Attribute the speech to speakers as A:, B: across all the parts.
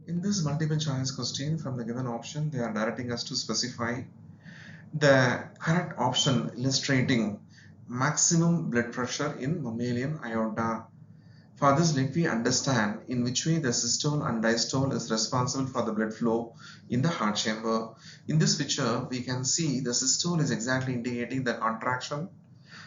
A: In this multiple choice question from the given option, they are directing us to specify the correct option illustrating maximum blood pressure in mammalian aorta. For this, let me understand in which way the systole and diastole is responsible for the blood flow in the heart chamber. In this picture, we can see the systole is exactly indicating the contraction,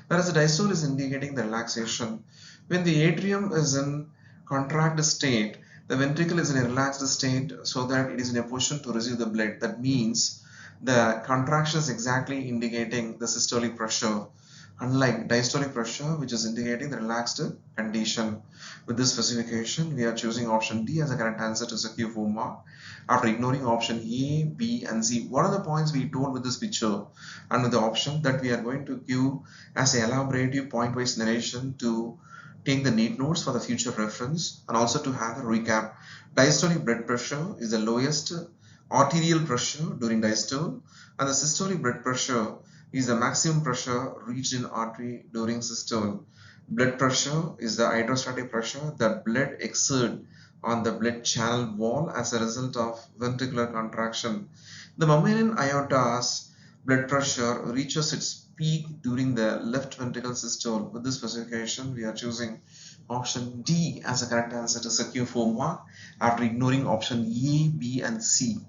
A: whereas the diastole is indicating the relaxation. When the atrium is in contract state, the ventricle is in a relaxed state so that it is in a position to receive the blood. That means the contraction is exactly indicating the systolic pressure, unlike diastolic pressure, which is indicating the relaxed condition. With this specification, we are choosing option D as a correct answer to secure 4 mark after ignoring option A, B, and C. What are the points we told with this picture and with the option that we are going to give as a elaborative point-wise narration to take the NEET notes for the future reference and also to have a recap. Diastolic blood pressure is the lowest arterial pressure during diastole, and the systolic blood pressure is the maximum pressure reached in artery during systole. Blood pressure is the hydrostatic pressure that blood exerts on the blood channel wall as a result of ventricular contraction. The mammalian aorta's blood pressure reaches its peak during the left ventricle systole. With this specification, we are choosing option D as a correct answer to secure 4 mark after ignoring option A, B, and C.